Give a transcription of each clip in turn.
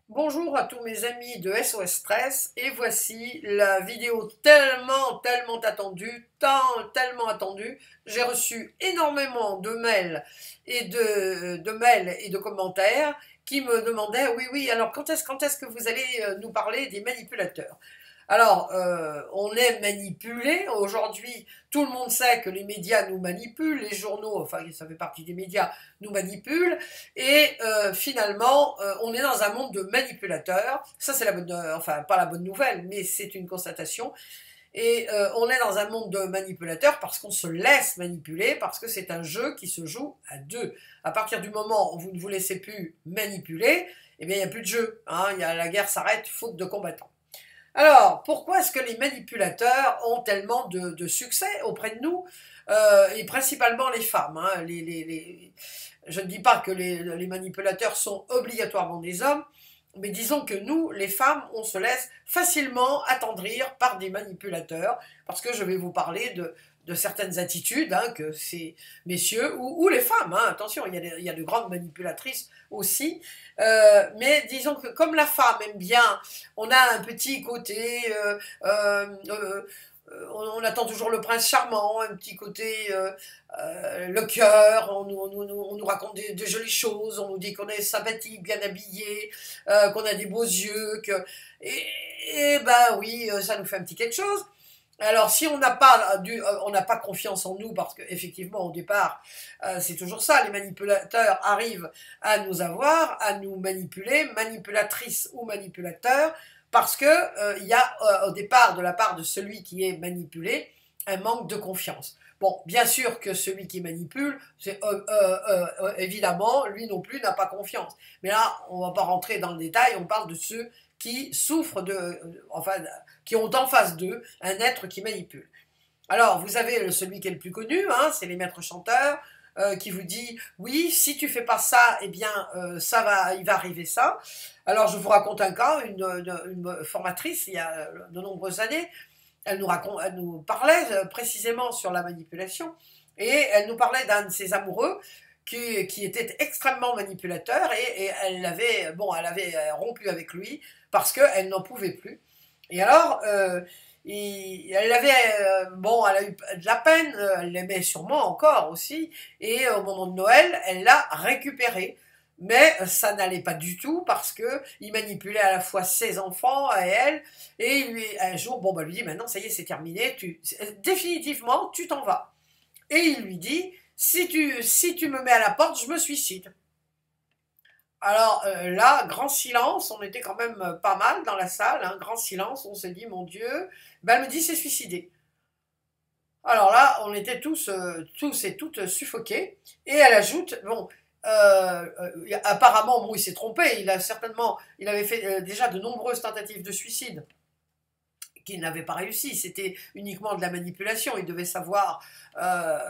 Bonjour à tous mes amis de SOS Stress et voici la vidéo tellement attendue, tellement attendue. J'ai reçu énormément de mails et de commentaires qui me demandaient oui, alors quand est-ce que vous allez nous parler des manipulateurs? Alors, on est manipulé. Aujourd'hui, tout le monde sait que les médias nous manipulent, les journaux, enfin, ça fait partie des médias, nous manipulent. Et finalement, on est dans un monde de manipulateurs. Ça, c'est la bonne, enfin, pas la bonne nouvelle, mais c'est une constatation. Et on est dans un monde de manipulateurs parce qu'on se laisse manipuler, parce que c'est un jeu qui se joue à deux. À partir du moment où vous ne vous laissez plus manipuler, eh bien, il n'y a plus de jeu. Hein, la guerre s'arrête faute de combattants. Alors, pourquoi est-ce que les manipulateurs ont tellement de succès auprès de nous et principalement les femmes, hein, je ne dis pas que les manipulateurs sont obligatoirement des hommes, mais disons que nous, les femmes, on se laisse facilement attendrir par des manipulateurs, parce que je vais vous parler de certaines attitudes hein, que ces messieurs, ou les femmes, hein, attention, il y a de grandes manipulatrices aussi, mais disons que comme la femme aime bien, on a un petit côté, on attend toujours le prince charmant, un petit côté le cœur, on nous raconte de jolies choses, on nous dit qu'on est sympathique, bien habillé, qu'on a des beaux yeux, et ben oui, ça nous fait un petit quelque chose. Alors si on n'a pas confiance en nous parce qu'effectivement au départ c'est toujours ça, les manipulateurs arrivent à nous avoir, à nous manipuler, manipulatrices ou manipulateurs, parce que il y a au départ de la part de celui qui est manipulé un manque de confiance. Bon, bien sûr que celui qui manipule, évidemment, lui non plus n'a pas confiance. Mais là, on ne va pas rentrer dans le détail, on parle de ceux qui souffrent enfin, qui ont en face d'eux un être qui manipule. Alors, vous avez celui qui est le plus connu, hein, c'est les maîtres chanteurs, qui vous dit oui, si tu fais pas ça, eh bien il va arriver ça. Alors je vous raconte un cas, une formatrice il y a de nombreuses années, elle nous parlait précisément sur la manipulation et elle nous parlait d'un de ses amoureux qui était extrêmement manipulateur et elle avait rompu avec lui parce qu'elle n'en pouvait plus. Et alors, elle avait, elle a eu de la peine, elle l'aimait sûrement encore aussi, et au moment de Noël, elle l'a récupéré. Mais ça n'allait pas du tout parce que il manipulait à la fois ses enfants et elle, et un jour, lui dit maintenant ça y est, c'est terminé, définitivement, tu t'en vas. Et il lui dit, si tu me mets à la porte, je me suicide. Alors là, grand silence, on était quand même pas mal dans la salle, hein, grand silence, on s'est dit, mon Dieu, ben, elle me dit, c'est suicidé. Alors là, on était tous et toutes suffoqués, et elle ajoute, bon, apparemment, bon, il s'est trompé, il avait fait déjà de nombreuses tentatives de suicide, qui n'avait pas réussi, c'était uniquement de la manipulation, il devait savoir,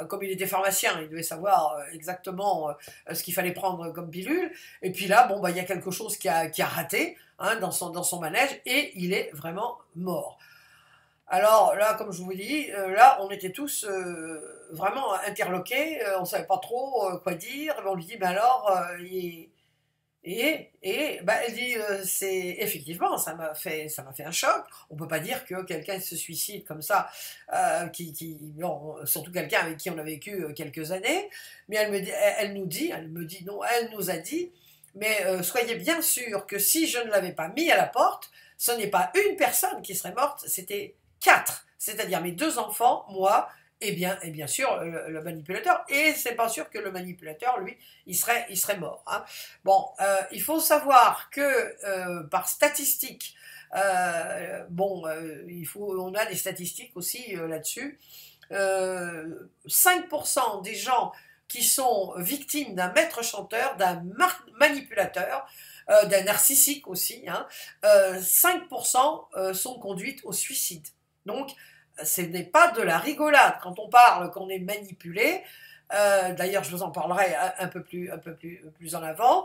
comme il était pharmacien, il devait savoir exactement ce qu'il fallait prendre comme pilule, et puis là, il y a quelque chose qui a raté hein, dans son manège, et il est vraiment mort. Alors là, comme je vous dis, là, on était tous vraiment interloqués, on ne savait pas trop quoi dire, on lui dit, mais alors, elle dit, c'est effectivement, ça m'a fait un choc. On peut pas dire que quelqu'un se suicide comme ça, surtout quelqu'un avec qui on a vécu quelques années. Mais elle me dit non, elle nous a dit, mais soyez bien sûr que si je ne l'avais pas mis à la porte, ce n'est pas une personne qui serait morte, c'était 4. C'est-à-dire mes 2 enfants, moi, et bien sûr le manipulateur, et c'est pas sûr que le manipulateur, lui, il serait mort. Hein. Bon, il faut savoir que par statistique, on a des statistiques aussi là-dessus. 5% des gens qui sont victimes d'un maître chanteur, d'un manipulateur, d'un narcissique aussi, hein, 5% sont conduites au suicide. Donc, ce n'est pas de la rigolade quand on parle qu'on est manipulé. D'ailleurs, je vous en parlerai un peu plus en avant.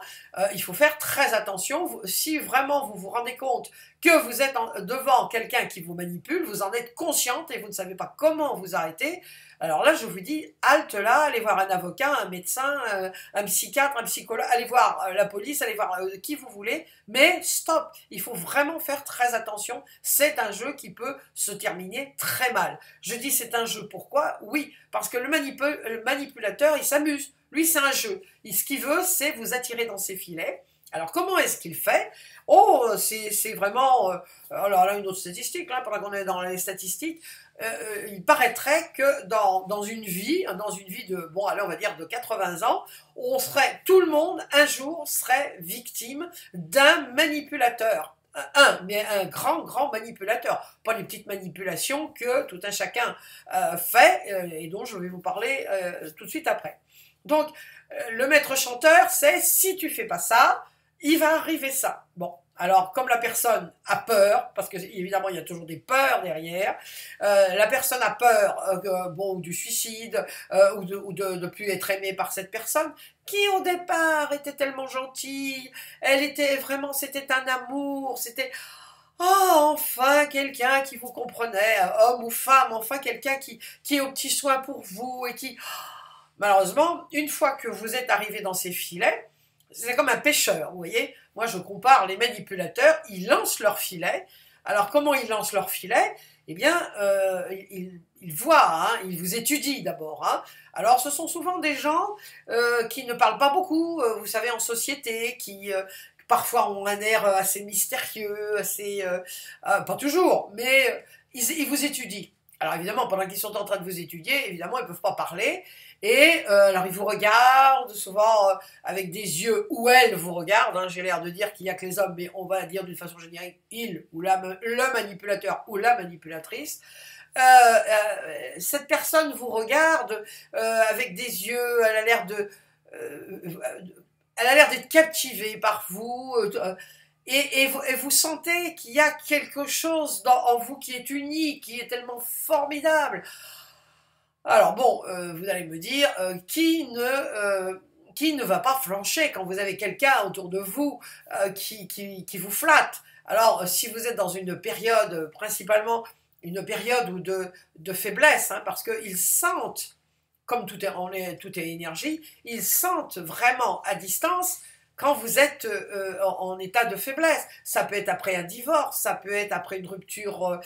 Il faut faire très attention. Si vraiment vous vous rendez compte que vous êtes devant quelqu'un qui vous manipule, vous en êtes consciente et vous ne savez pas comment vous arrêter, Alors là, je vous dis, halte là, allez voir un avocat, un médecin, un psychiatre, un psychologue, allez voir la police, allez voir qui vous voulez, mais stop, il faut vraiment faire très attention, c'est un jeu qui peut se terminer très mal. Je dis c'est un jeu, pourquoi? Oui, parce que le manipulateur, il s'amuse, lui c'est un jeu, ce qu'il veut, c'est vous attirer dans ses filets. Alors comment est-ce qu'il fait? Oh, c'est vraiment... alors là, une autre statistique, là, pendant qu'on est dans les statistiques, il paraîtrait que dans une vie de, bon, allez, on va dire de 80 ans, tout le monde, un jour, serait victime d'un manipulateur. Mais un grand manipulateur, pas les petites manipulations que tout un chacun fait, et dont je vais vous parler tout de suite après. Donc, le maître chanteur, c'est si tu fais pas ça, il va arriver ça. Bon, alors comme la personne a peur, parce que évidemment il y a toujours des peurs derrière, la personne a peur bon, du suicide ou de plus être aimée par cette personne, qui au départ était tellement gentille, elle était vraiment, c'était un amour, c'était... Oh, enfin quelqu'un qui vous comprenait, homme ou femme, enfin quelqu'un qui est au petit soin pour vous et qui... Malheureusement, une fois que vous êtes arrivé dans ces filets, c'est comme un pêcheur, vous voyez. Moi, je compare les manipulateurs, ils lancent leur filet. Alors, comment ils lancent leur filet? Eh bien, ils voient, hein, ils vous étudient d'abord. Hein. Alors, ce sont souvent des gens qui ne parlent pas beaucoup, vous savez, en société, qui parfois ont un air assez mystérieux, assez... pas toujours, mais ils vous étudient. Alors évidemment, pendant qu'ils sont en train de vous étudier, évidemment, ils ne peuvent pas parler. Et alors ils vous regardent, souvent avec des yeux où elles vous regardent. Hein, j'ai l'air de dire qu'il n'y a que les hommes, mais on va dire d'une façon générique, il ou le manipulateur ou la manipulatrice. Cette personne vous regarde avec des yeux, elle a l'air elle a l'air d'être captivée par vous. Et vous sentez qu'il y a quelque chose en vous qui est unique, qui est tellement formidable. Alors bon, vous allez me dire, qui ne va pas flancher quand vous avez quelqu'un autour de vous qui vous flatte? Alors, si vous êtes dans une période, principalement une période de faiblesse, hein, parce qu'ils sentent, comme tout est énergie, ils sentent vraiment à distance quand vous êtes en état de faiblesse. Ça peut être après un divorce, ça peut être après une rupture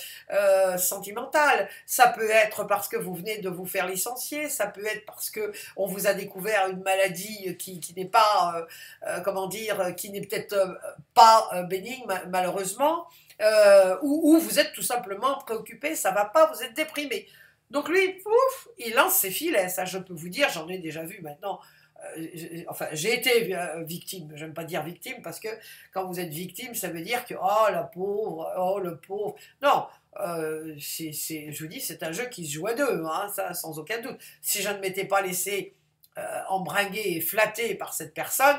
sentimentale, ça peut être parce que vous venez de vous faire licencier, ça peut être parce que on vous a découvert une maladie qui n'est pas, comment dire, qui n'est peut-être pas bénigne malheureusement, ou vous êtes tout simplement préoccupé, ça va pas, vous êtes déprimé. Donc lui, ouf, il lance ses filets, ça je peux vous dire, j'en ai déjà vu maintenant. Enfin, j'ai été victime, j'aime pas dire victime, parce que quand vous êtes victime, ça veut dire que, oh la pauvre, oh le pauvre. Non, je vous dis, c'est un jeu qui se joue à deux, hein, ça sans aucun doute. Si je ne m'étais pas laissé embringuer et flatter par cette personne,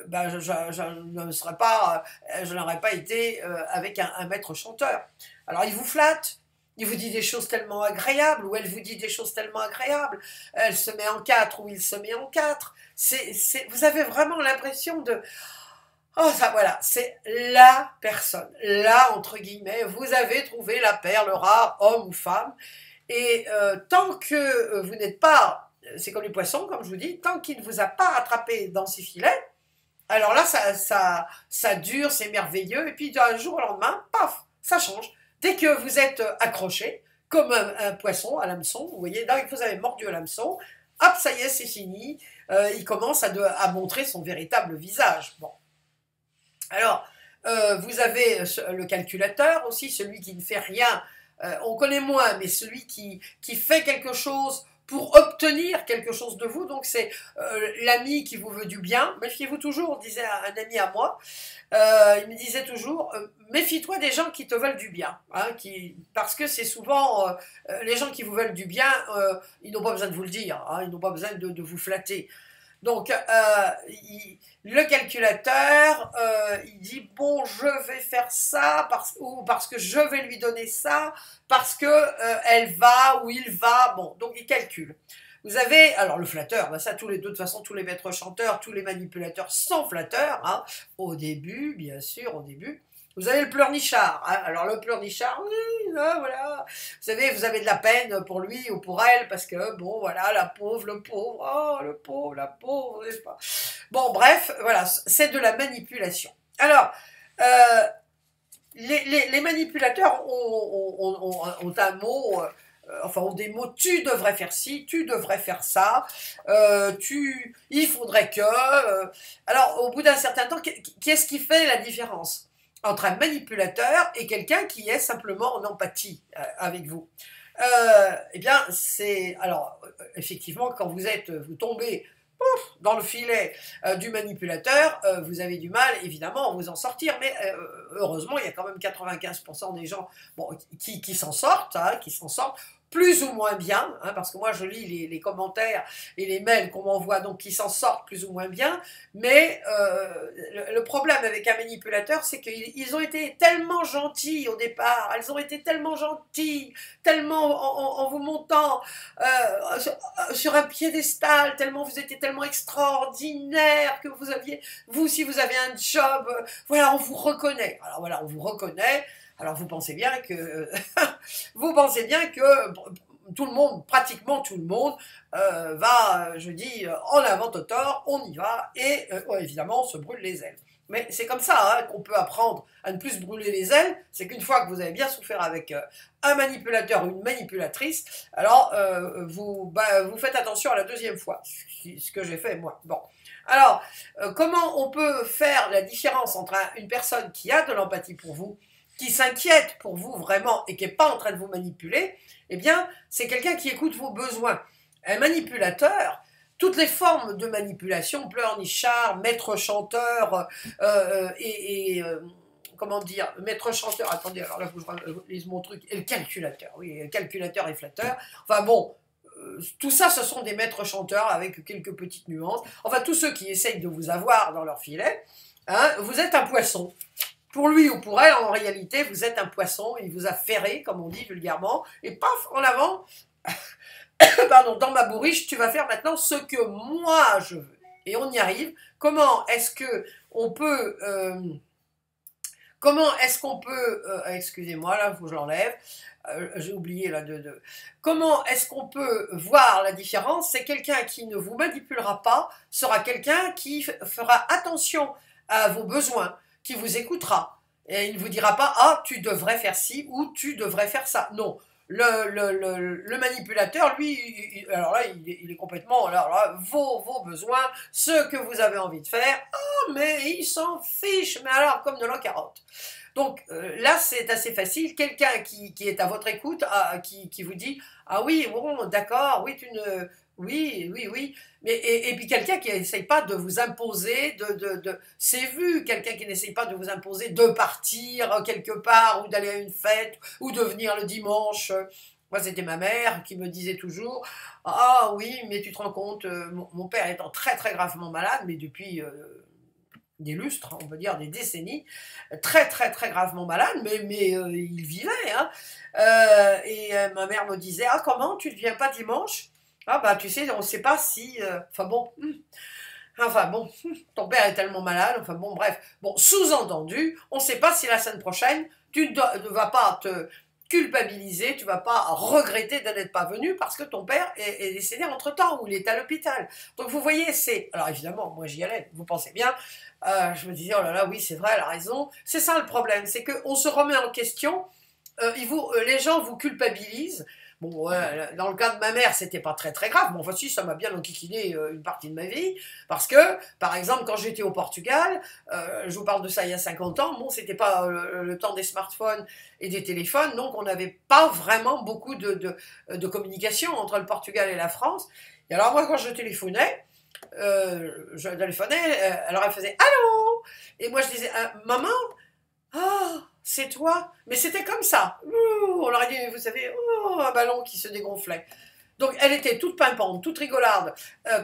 ben, je n'aurais pas été avec un maître chanteur. Alors il vous flatte, il vous dit des choses tellement agréables, ou elle vous dit des choses tellement agréables, elle se met en quatre, ou il se met en quatre. Vous avez vraiment l'impression de... Oh, ça, voilà, c'est la personne. Là, entre guillemets, vous avez trouvé la perle rare, homme ou femme. Et tant que vous n'êtes pas... C'est comme les poissons, comme je vous dis, tant qu'il ne vous a pas rattrapé dans ses filets, alors là, ça dure, c'est merveilleux, et puis d'un jour au lendemain, paf, ça change. Dès que vous êtes accroché, comme un poisson à l'hameçon, vous voyez, dès que vous avez mordu à l'hameçon, hop, ça y est, c'est fini, il commence à montrer son véritable visage. Bon. Alors, vous avez le calculateur aussi, celui qui ne fait rien, on connaît moins, mais celui qui fait quelque chose pour obtenir quelque chose de vous, donc c'est l'ami qui vous veut du bien. Méfiez-vous toujours, disait un ami à moi, il me disait toujours, méfie-toi des gens qui te veulent du bien, hein, parce que c'est souvent les gens qui vous veulent du bien, ils n'ont pas besoin de vous le dire, hein, ils n'ont pas besoin de vous flatter. Donc, le calculateur, il dit, bon, je vais faire ça, parce que je vais lui donner ça, parce que elle va ou il va, bon, donc il calcule. Vous avez, alors le flatteur, ben ça, de toute façon, tous les maîtres chanteurs, tous les manipulateurs sont flatteurs, hein, au début, bien sûr, au début. Vous avez le pleurnichard. Hein. Alors le pleurnichard, oui, voilà. Vous savez, vous avez de la peine pour lui ou pour elle parce que, bon, voilà, la pauvre, le pauvre, oh, le pauvre, la pauvre, n'est-ce pas? Bon, bref, voilà, c'est de la manipulation. Alors, les manipulateurs ont un mot, enfin ont des mots, tu devrais faire ci, tu devrais faire ça, il faudrait que... alors au bout d'un certain temps, qu'est-ce qui fait la différence entre un manipulateur et quelqu'un qui est simplement en empathie avec vous? Eh bien, c'est... Alors, effectivement, quand vous tombez dans le filet du manipulateur, vous avez du mal, évidemment, à vous en sortir. Mais heureusement, il y a quand même 95% des gens bon, qui s'en sortent, hein, qui s'en sortent plus ou moins bien, hein, parce que moi je lis les commentaires et les mails qu'on m'envoie, donc qui s'en sortent plus ou moins bien, mais le problème avec un manipulateur, c'est qu'ils ont été tellement gentils au départ, elles ont été tellement gentilles, tellement en vous montant sur un piédestal, tellement vous étiez tellement extraordinaire que vous si vous avez un job, voilà, on vous reconnaît. Alors voilà, on vous reconnaît. Alors vous pensez bien que vous pensez bien que tout le monde, pratiquement tout le monde, va, je dis, en avant tort, on y va, et évidemment on se brûle les ailes. Mais c'est comme ça hein, qu'on peut apprendre à ne plus se brûler les ailes, c'est qu'une fois que vous avez bien souffert avec un manipulateur ou une manipulatrice, alors vous faites attention à la deuxième fois, ce que j'ai fait moi. Bon. Alors, comment on peut faire la différence entre une personne qui a de l'empathie pour vous, qui s'inquiète pour vous vraiment et qui n'est pas en train de vous manipuler, eh bien, c'est quelqu'un qui écoute vos besoins. Un manipulateur, toutes les formes de manipulation, pleurnichard, maître chanteur comment dire, maître chanteur, attendez, alors là, il faut que je lise mon truc, et le calculateur, oui, le calculateur et flatteur, enfin bon, tout ça, ce sont des maîtres chanteurs avec quelques petites nuances, enfin tous ceux qui essayent de vous avoir dans leur filet, hein, vous êtes un poisson. Pour lui ou pour elle, en réalité, vous êtes un poisson, il vous a ferré, comme on dit vulgairement, et paf, en avant, pardon, dans ma bourriche, tu vas faire maintenant ce que moi je veux. Et on y arrive. Comment est-ce que on peut... excusez-moi, là, il faut que je l'enlève. J'ai oublié là Comment est-ce qu'on peut voir la différence? C'est quelqu'un qui ne vous manipulera pas, sera quelqu'un qui fera attention à vos besoins, qui vous écoutera. Et il ne vous dira pas « Ah, tu devrais faire ci » ou « Tu devrais faire ça ». Non. Le manipulateur, lui, alors là, il est complètement, alors là, vos besoins, ce que vous avez envie de faire, ah, mais il s'en fiche, mais alors, comme de la carotte. Donc là, c'est assez facile. Quelqu'un qui est à votre écoute, qui vous dit « Ah oui, bon, d'accord, oui, oui. » Et puis quelqu'un qui n'essaye pas de vous imposer, c'est vu, quelqu'un qui n'essaye pas de vous imposer de partir quelque part, ou d'aller à une fête, ou de venir le dimanche. Moi, c'était ma mère qui me disait toujours « Ah oui, mais tu te rends compte, mon père étant très très gravement malade, mais depuis... des lustres, on peut dire des décennies, très très très gravement malade, mais il vivait. Hein. Ma mère me disait « Ah, comment, tu ne viens pas dimanche ?» Ah bah tu sais, on ne sait pas si... enfin bon, ton père est tellement malade, enfin bon, bref. Bon, sous-entendu, on ne sait pas si la semaine prochaine, tu ne vas pas te culpabiliser, tu ne vas pas regretter de n'être pas venu parce que ton père est décédé entre-temps ou il est à l'hôpital. Donc vous voyez, c'est... Alors évidemment, moi j'y allais, vous pensez bien. Je me disais, oh là là, oui, c'est vrai, elle a raison. C'est ça le problème, c'est qu'on se remet en question, les gens vous culpabilisent. Bon, dans le cas de ma mère, c'était pas très très grave, mais enfin si, ça m'a bien enquiquiné une partie de ma vie, parce que, par exemple, quand j'étais au Portugal, je vous parle de ça il y a 50 ans, bon, c'était pas le temps des smartphones et des téléphones, donc on n'avait pas vraiment beaucoup de communication entre le Portugal et la France. Et alors moi, quand je téléphonais, alors elle faisait « Allô ?» et moi je disais « Maman, ah, c'est toi ?» Mais c'était comme ça. Ouh, on leur dit, vous savez, un ballon qui se dégonflait. Donc elle était toute pimpante, toute rigolarde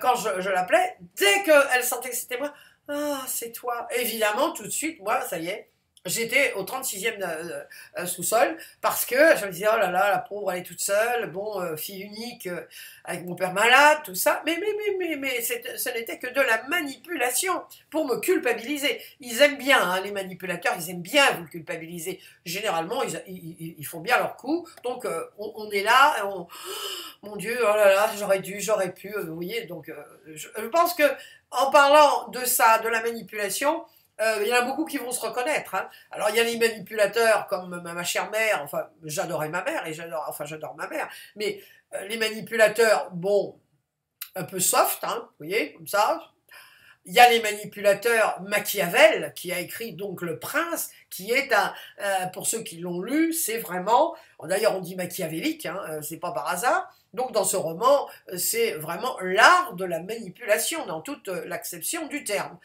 quand je l'appelais. Dès qu'elle sentait que c'était moi, « Ah, c'est toi ?» Évidemment, tout de suite, moi, ça y est, j'étais au 36e sous-sol parce que je me disais, oh là là, la pauvre, elle est toute seule, bon, fille unique, avec mon père malade, tout ça. Mais ce n'était que de la manipulation pour me culpabiliser. Ils aiment bien, hein, les manipulateurs, ils aiment bien vous culpabiliser. Généralement, ils font bien leur coup. Donc, on est là, mon Dieu, oh là là, j'aurais dû, j'aurais pu, vous voyez. Donc, je pense que en parlant de ça, de la manipulation, il y en a beaucoup qui vont se reconnaître. Hein. Alors, il y a les manipulateurs comme ma chère mère, enfin, j'adorais ma mère, et j'adore ma mère, mais les manipulateurs, bon, un peu soft, hein, vous voyez, comme ça. Il y a les manipulateurs Machiavel, qui a écrit donc Le Prince, qui est pour ceux qui l'ont lu, c'est vraiment, d'ailleurs on dit machiavélique, hein, c'est pas par hasard. Donc dans ce roman, c'est vraiment l'art de la manipulation dans toute l'acception du terme.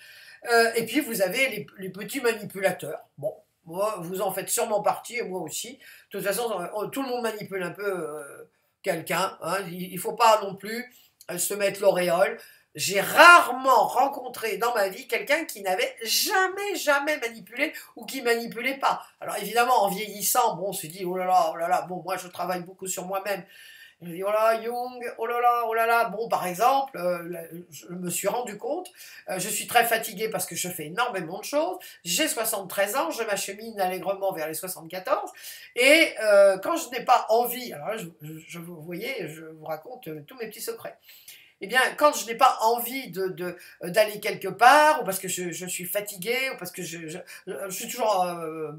Et puis vous avez les petits manipulateurs. Bon, moi, vous en faites sûrement partie, et moi aussi. De toute façon, tout le monde manipule un peu quelqu'un. Hein. Il ne faut pas non plus se mettre l'auréole. J'ai rarement rencontré dans ma vie quelqu'un qui n'avait jamais manipulé ou qui manipulait pas. Alors évidemment, en vieillissant, bon, on se dit, oh là là, bon, moi je travaille beaucoup sur moi-même. Je me dis, oh là, Jung, oh là là. Bon, par exemple, je me suis rendu compte, je suis très fatiguée parce que je fais énormément de choses. J'ai 73 ans, je m'achemine allègrement vers les 74. Et quand je n'ai pas envie, alors là, vous voyez, je vous raconte tous mes petits secrets. Eh bien, quand je n'ai pas envie d'aller quelque part, ou parce que je suis fatiguée, ou parce que je suis toujours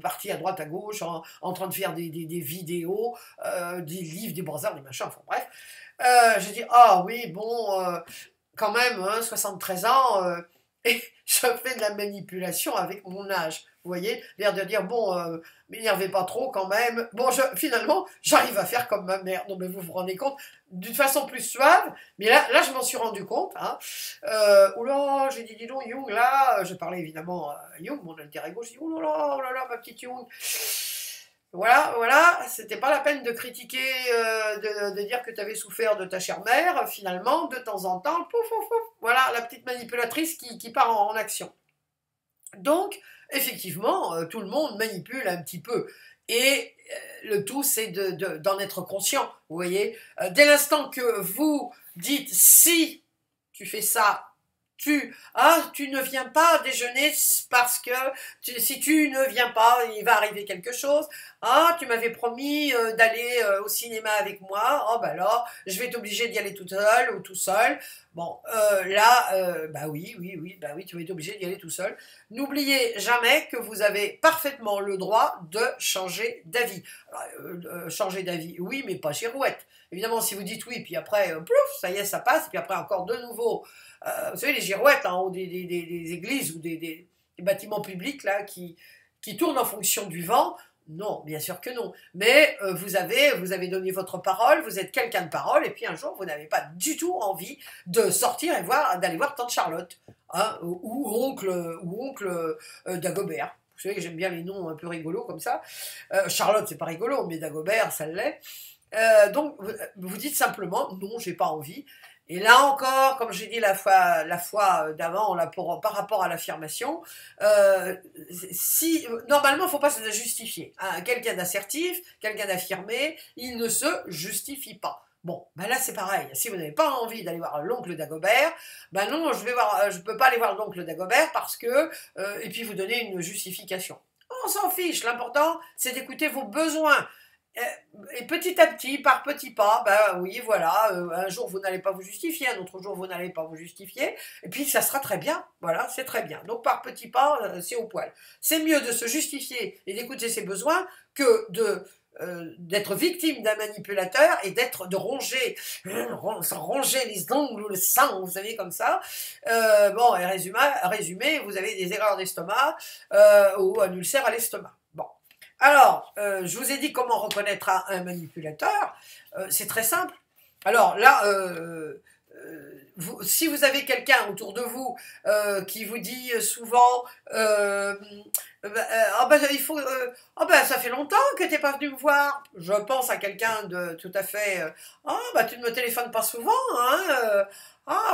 partie à droite, à gauche, en train de faire des vidéos, des livres, des brossards, des machins, enfin bref, je dis, ah oui, bon, quand même, hein, 73 ans, et je fais de la manipulation avec mon âge. Vous voyez, l'air de dire, bon, m'énervez pas trop quand même. Bon, finalement, j'arrive à faire comme ma mère. Non, mais vous vous rendez compte, d'une façon plus suave. Mais là je m'en suis rendu compte. Hein. Oula, j'ai dit, dis donc, Jung, là, je parlais évidemment à Jung, mon alter ego. Je dis, oh là là, ma petite Jung. Voilà, c'était pas la peine de critiquer, de dire que tu avais souffert de ta chère mère. Finalement, de temps en temps, pouf, pouf, pouf, voilà, la petite manipulatrice qui part en action. Donc, effectivement, tout le monde manipule un petit peu. Et le tout, c'est d'en être conscient, vous voyez. Dès l'instant que vous dites, si tu fais ça, tu ne viens pas déjeuner parce que si tu ne viens pas, il va arriver quelque chose. Ah, tu m'avais promis d'aller au cinéma avec moi. Oh, bah alors, je vais t'obliger d'y aller toute seule ou tout seul. Bon, bah oui, tu vas être obligé d'y aller tout seul. N'oubliez jamais que vous avez parfaitement le droit de changer d'avis. Changer d'avis, oui, mais pas girouette. Évidemment, si vous dites oui, puis après, plouf, ça y est, ça passe, puis après encore de nouveau, vous savez, les girouettes en haut des églises ou des bâtiments publics là, qui tournent en fonction du vent. Non, bien sûr que non. Mais vous avez donné votre parole, vous êtes quelqu'un de parole, et puis un jour, vous n'avez pas du tout envie de sortir et d'aller voir tante Charlotte, hein, ou oncle Dagobert. Vous savez que j'aime bien les noms un peu rigolos comme ça. Charlotte, c'est pas rigolo, mais Dagobert, ça l'est. Donc, vous dites simplement, non, j'ai pas envie. Et là encore, comme j'ai dit la fois d'avant, par rapport à l'affirmation, normalement, il ne faut pas se justifier. Hein. Quelqu'un d'assertif, quelqu'un d'affirmé, il ne se justifie pas. Bon, ben là c'est pareil. Si vous n'avez pas envie d'aller voir l'oncle Dagobert, ben non, je peux pas aller voir l'oncle Dagobert parce que, et puis vous donner une justification. On s'en fiche. L'important, c'est d'écouter vos besoins. Et petit à petit, par petits pas, ben oui, voilà, un jour vous n'allez pas vous justifier, un autre jour vous n'allez pas vous justifier, et puis ça sera très bien, voilà, c'est très bien. Donc par petits pas, c'est au poil. C'est mieux de se justifier et d'écouter ses besoins que d'être victime d'un manipulateur et de ronger les ongles ou le sang, vous savez, comme ça. Bon, et résumé, vous avez des erreurs d'estomac ou un ulcère à l'estomac. Bon. Alors, je vous ai dit comment reconnaître un manipulateur. C'est très simple. Alors là, si vous avez quelqu'un autour de vous qui vous dit souvent il faut. Ça fait longtemps que t'es pas venu me voir. Je pense à quelqu'un de tout à fait. Tu ne me téléphones pas souvent, hein.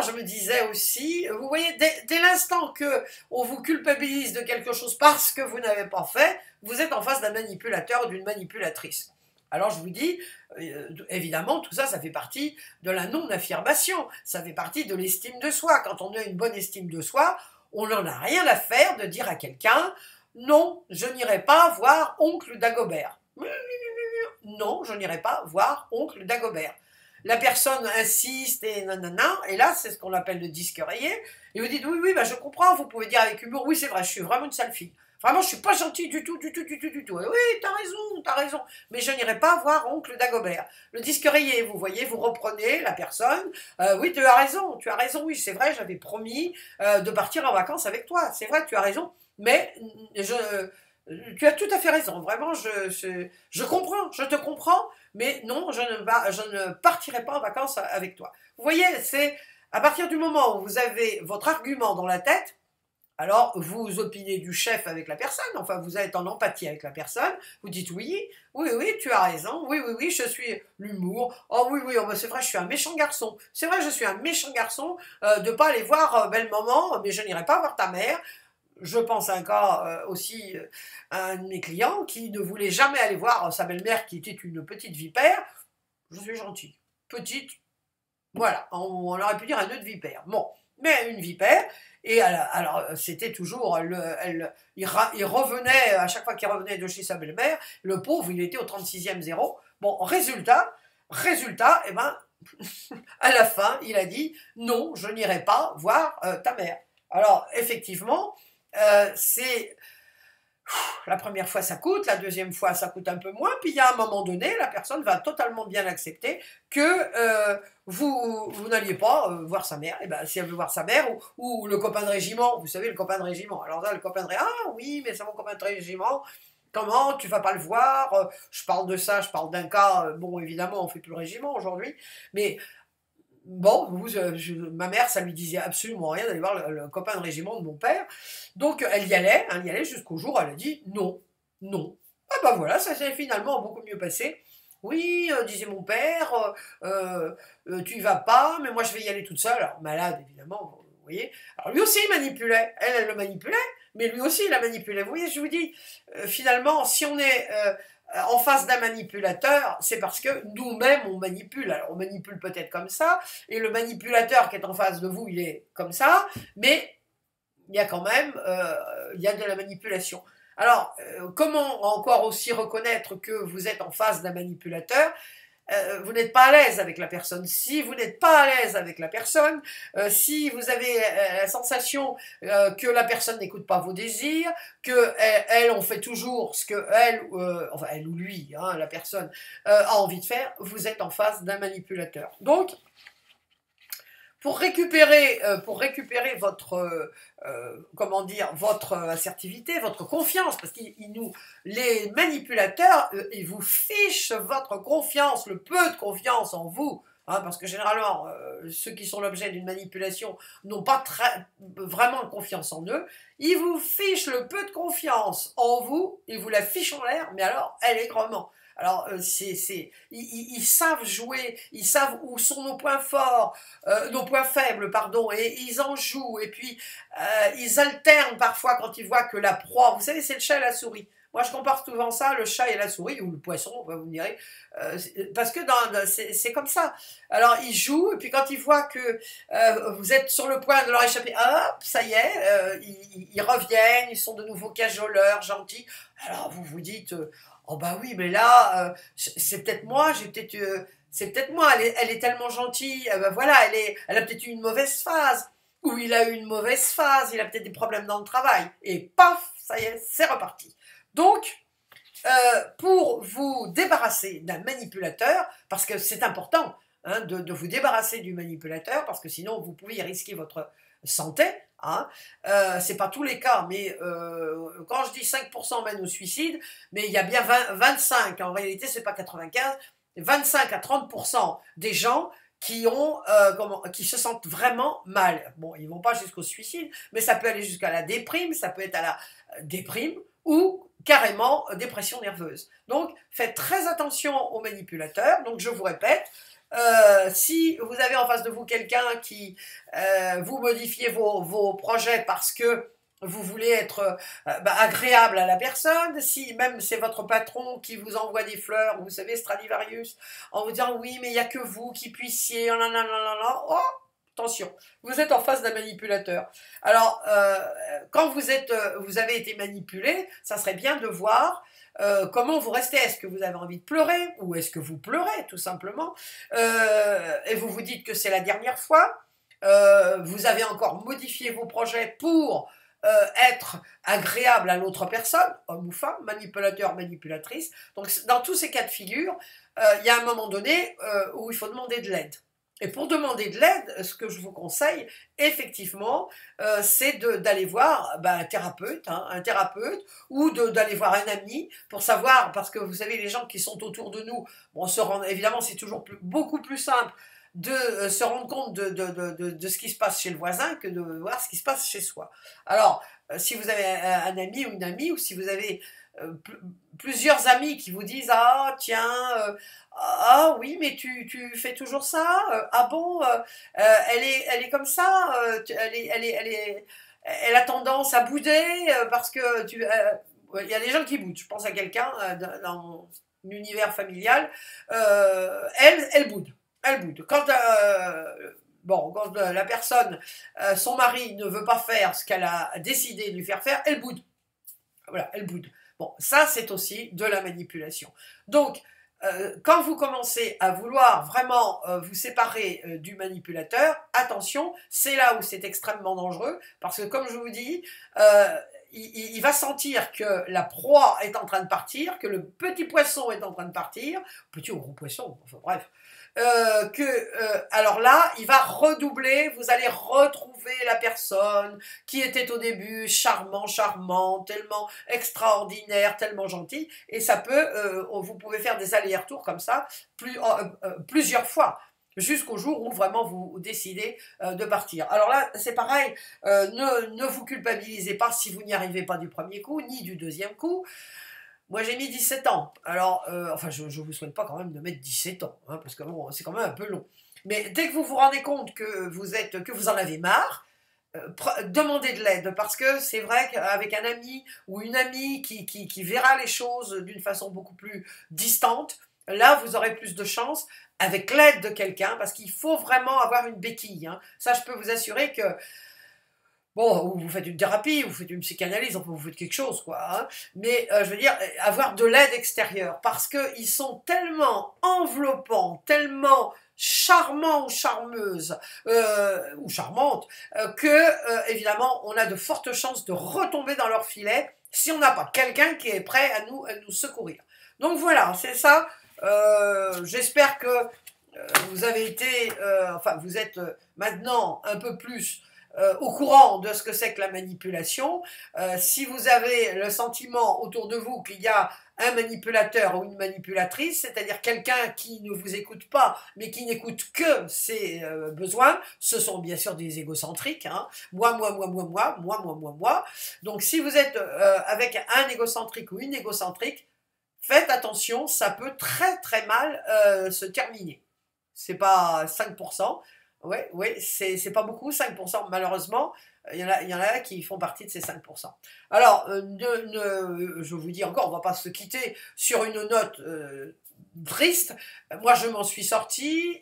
Je me disais aussi. Vous voyez, dès l'instant que on vous culpabilise de quelque chose parce que vous n'avez pas fait, vous êtes en face d'un manipulateur ou d'une manipulatrice. Alors je vous dis, évidemment, tout ça, ça fait partie de la non-affirmation, ça fait partie de l'estime de soi. Quand on a une bonne estime de soi, on n'en a rien à faire de dire à quelqu'un, non, je n'irai pas voir oncle Dagobert. Non, je n'irai pas voir oncle Dagobert. La personne insiste et nanana, et là, c'est ce qu'on appelle le disque rayé, et vous dites, oui, oui, je comprends, vous pouvez dire avec humour, oui, c'est vrai, je suis vraiment une sale fille. Vraiment, je suis pas gentille du tout, du tout, du tout, du tout. Et oui, t'as raison. Mais je n'irai pas voir oncle Dagobert. Le disque rayé, vous voyez, vous reprenez la personne. Oui, tu as raison, oui, c'est vrai, j'avais promis de partir en vacances avec toi. C'est vrai, tu as raison. Mais tu as tout à fait raison. Vraiment, je comprends, je te comprends. Mais non, je ne partirai pas en vacances avec toi. Vous voyez, c'est à partir du moment où vous avez votre argument dans la tête, alors, vous opinez du chef avec la personne, enfin, vous êtes en empathie avec la personne, vous dites oui, oui, oui, tu as raison, oui, oui, oui, je suis l'humour, oh oui, oui, c'est vrai, je suis un méchant garçon, c'est vrai, je suis un méchant garçon de ne pas aller voir belle maman, mais je n'irai pas voir ta mère. Je pense à un cas aussi, un de mes clients qui ne voulait jamais aller voir sa belle-mère qui était une petite vipère. Je suis gentil, petite, voilà, on aurait pu dire un nœud de vipère. Bon, mais une vipère, et alors c'était toujours, il revenait, à chaque fois qu'il revenait de chez sa belle-mère, le pauvre, il était au 36e zéro. Bon, résultat, eh ben, à la fin, il a dit, non, je n'irai pas voir ta mère. Alors, effectivement, c'est la première fois ça coûte, la deuxième fois ça coûte un peu moins, puis il y a un moment donné, la personne va totalement bien accepter que vous n'alliez pas voir sa mère. Et ben, si elle veut voir sa mère ou le copain de régiment, vous savez, le copain de régiment. Alors là, le copain de régiment, ah oui, mais c'est mon copain de régiment. Comment tu vas pas le voir? Je parle de ça, je parle d'un cas. Bon, évidemment, on fait plus le régiment aujourd'hui, mais bon, ma mère, ça lui disait absolument rien d'aller voir le copain de régiment de mon père. Donc elle y allait jusqu'au jour où elle a dit non, non. Ah ben voilà, ça s'est finalement beaucoup mieux passé. Oui, disait mon père, tu y vas pas, mais moi je vais y aller toute seule. Alors malade, évidemment, vous voyez. Alors lui aussi il manipulait, elle le manipulait, mais lui aussi il la manipulait. Vous voyez, je vous dis, finalement, si on est en face d'un manipulateur, c'est parce que nous-mêmes on manipule. Alors on manipule peut-être comme ça, et le manipulateur qui est en face de vous, il est comme ça, mais il y a quand même il y a de la manipulation. Alors, comment encore aussi reconnaître que vous êtes en face d'un manipulateur? Vous n'êtes pas à l'aise avec la personne. Si vous n'êtes pas à l'aise avec la personne, si vous avez la sensation que la personne n'écoute pas vos désirs, que elle on fait toujours ce que elle ou lui, hein, la personne a envie de faire, vous êtes en face d'un manipulateur. Donc, pour récupérer votre, comment dire, votre assertivité, votre confiance, parce les manipulateurs, ils vous fichent votre confiance, le peu de confiance en vous, hein, parce que généralement, ceux qui sont l'objet d'une manipulation n'ont pas vraiment confiance en eux. Ils vous fichent le peu de confiance en vous, ils vous la fichent en l'air, mais alors allègrement. Alors, ils savent jouer, ils savent où sont nos points forts, nos points faibles, pardon, et ils en jouent. Et puis, ils alternent parfois quand ils voient que la proie, vous savez, c'est le chat et la souris. Moi, je compare souvent ça, le chat et la souris, ou le poisson, vous me direz, parce que c'est comme ça. Alors, ils jouent, et puis quand ils voient que vous êtes sur le point de leur échapper, hop, ça y est, ils reviennent, ils sont de nouveau cajoleurs, gentils. Alors, vous vous dites... oh bah oui, mais là, c'est peut-être moi, c'est peut-être moi, elle est tellement gentille, ben voilà, elle a peut-être eu une mauvaise phase, ou il a eu une mauvaise phase, il a peut-être des problèmes dans le travail, et paf, ça y est, c'est reparti. Donc, pour vous débarrasser d'un manipulateur, parce que c'est important hein, de vous débarrasser du manipulateur, parce que sinon vous pouvez risquer votre santé, hein. C'est pas tous les cas, mais quand je dis 5% mènent au suicide, mais il y a bien 25, en réalité c'est pas 95, 25 à 30% des gens qui se sentent vraiment mal. Bon, ils vont pas jusqu'au suicide, mais ça peut aller jusqu'à la déprime, ça peut être à la déprime, ou carrément dépression nerveuse. Donc, faites très attention aux manipulateurs. Donc, je vous répète, si vous avez en face de vous quelqu'un qui vous modifiez vos projets parce que vous voulez être agréable à la personne, si même c'est votre patron qui vous envoie des fleurs, vous savez, Stradivarius, en vous disant oui, mais il n'y a que vous qui puissiez, oh, attention, vous êtes en face d'un manipulateur. Alors, quand vous avez été manipulé, ça serait bien de voir comment vous restez. Est-ce que vous avez envie de pleurer ou est-ce que vous pleurez tout simplement et vous vous dites que c'est la dernière fois. Vous avez encore modifié vos projets pour être agréable à l'autre personne, homme ou femme, manipulateur, manipulatrice. Donc dans tous ces cas de figure, il y a un moment donné où il faut demander de l'aide. Et pour demander de l'aide, ce que je vous conseille, effectivement, c'est d'aller voir un thérapeute, ou d'aller voir un ami pour savoir, parce que vous savez, les gens qui sont autour de nous, bon, évidemment, c'est toujours beaucoup plus simple de se rendre compte de ce qui se passe chez le voisin que de voir ce qui se passe chez soi. Alors, si vous avez un ami ou une amie, ou si vous avez plusieurs amis qui vous disent ah tiens ah oui mais tu fais toujours ça ah bon elle est comme ça elle a tendance à bouder parce que il y a des gens qui boudent. Je pense à quelqu'un dans l'univers familial, elle boude. Elle boude. Quand la personne, son mari ne veut pas faire ce qu'elle a décidé de lui faire faire, elle boude. Voilà, elle boude. Bon, ça c'est aussi de la manipulation. Donc, quand vous commencez à vouloir vraiment vous séparer du manipulateur, attention, c'est là où c'est extrêmement dangereux, parce que comme je vous dis, il va sentir que la proie est en train de partir, que le petit poisson est en train de partir, petit ou gros poisson, enfin bref, alors là, il va redoubler, vous allez retrouver la personne qui était au début charmant, tellement extraordinaire, tellement gentil, et ça peut, vous pouvez faire des allers-retours comme ça, plusieurs fois, jusqu'au jour où vraiment vous décidez de partir. Alors là, c'est pareil, ne vous culpabilisez pas si vous n'y arrivez pas du premier coup, ni du deuxième coup. Moi, j'ai mis 17 ans. Alors, enfin, je ne vous souhaite pas quand même de mettre 17 ans, hein, parce que bon, c'est quand même un peu long. Mais dès que vous vous rendez compte que vous en avez marre, demandez de l'aide, parce que c'est vrai qu'avec un ami ou une amie qui verra les choses d'une façon beaucoup plus distante, là, vous aurez plus de chance avec l'aide de quelqu'un, parce qu'il faut vraiment avoir une béquille. Hein. Ça, je peux vous assurer que bon, vous faites une thérapie, vous faites une psychanalyse, enfin, vous faites quelque chose, quoi. Hein. Mais je veux dire, avoir de l'aide extérieure, parce qu'ils sont tellement enveloppants, tellement charmants ou charmeuses, ou charmantes, que, évidemment, on a de fortes chances de retomber dans leur filet si on n'a pas quelqu'un qui est prêt à nous secourir. Donc voilà, c'est ça. J'espère que vous avez été, enfin, vous êtes maintenant un peu plus au courant de ce que c'est que la manipulation. Si vous avez le sentiment autour de vous qu'il y a un manipulateur ou une manipulatrice, c'est-à-dire quelqu'un qui ne vous écoute pas, mais qui n'écoute que ses besoins, ce sont bien sûr des égocentriques, hein. Moi. Donc si vous êtes avec un égocentrique ou une égocentrique, faites attention, ça peut très mal se terminer. C'est pas 5%. Oui, c'est pas beaucoup, 5%, malheureusement, il y en a qui font partie de ces 5%. Alors, je vous dis encore, on ne va pas se quitter sur une note triste. Moi, je m'en suis sortie,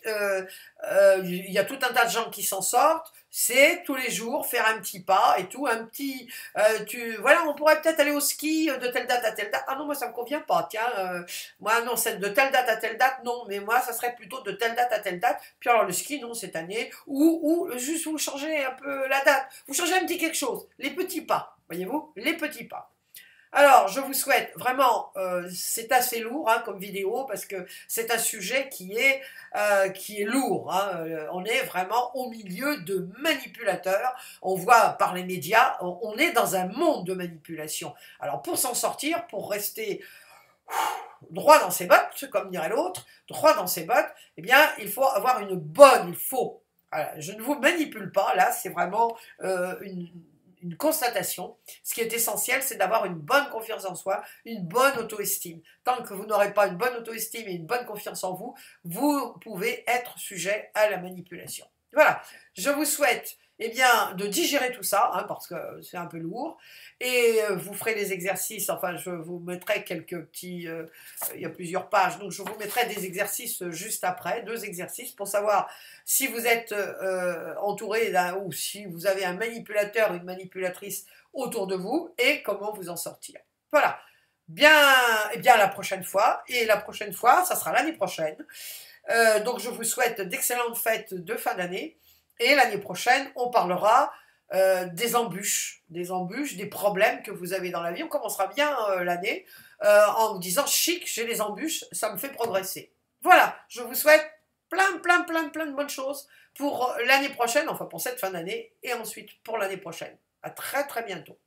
il y a tout un tas de gens qui s'en sortent, c'est tous les jours faire un petit pas et tout, voilà, on pourrait peut-être aller au ski de telle date à telle date. Ah non, moi ça me convient pas, tiens, moi non, c'est de telle date à telle date, non, mais moi ça serait plutôt de telle date à telle date. Puis alors le ski, non, cette année, ou juste vous changez un peu la date, vous changez un petit quelque chose, les petits pas, voyez-vous, les petits pas. Alors, je vous souhaite vraiment, c'est assez lourd hein, comme vidéo, parce que c'est un sujet qui est lourd. Hein, on est vraiment au milieu de manipulateurs. On voit par les médias, on est dans un monde de manipulation. Alors, pour s'en sortir, pour rester droit dans ses bottes, comme dirait l'autre, droit dans ses bottes, eh bien, il faut avoir une bonne, voilà, je ne vous manipule pas, là, c'est vraiment une une constatation. Ce qui est essentiel, c'est d'avoir une bonne confiance en soi, une bonne auto-estime. Tant que vous n'aurez pas une bonne auto-estime et une bonne confiance en vous, vous pouvez être sujet à la manipulation. Voilà, je vous souhaite eh bien, de digérer tout ça, hein, parce que c'est un peu lourd, et vous ferez des exercices, enfin je vous mettrai quelques petits, il y a plusieurs pages, donc je vous mettrai des exercices juste après, 2 exercices, pour savoir si vous êtes entouré ou si vous avez un manipulateur, une manipulatrice autour de vous, et comment vous en sortir. Voilà, bien, et bien la prochaine fois, et la prochaine fois, ça sera l'année prochaine. Donc je vous souhaite d'excellentes fêtes de fin d'année. Et l'année prochaine, on parlera des embûches, des problèmes que vous avez dans la vie. On commencera bien l'année en vous disant chic, j'ai les embûches, ça me fait progresser. Voilà, je vous souhaite plein de bonnes choses pour l'année prochaine, enfin pour cette fin d'année, et ensuite pour l'année prochaine. À très bientôt.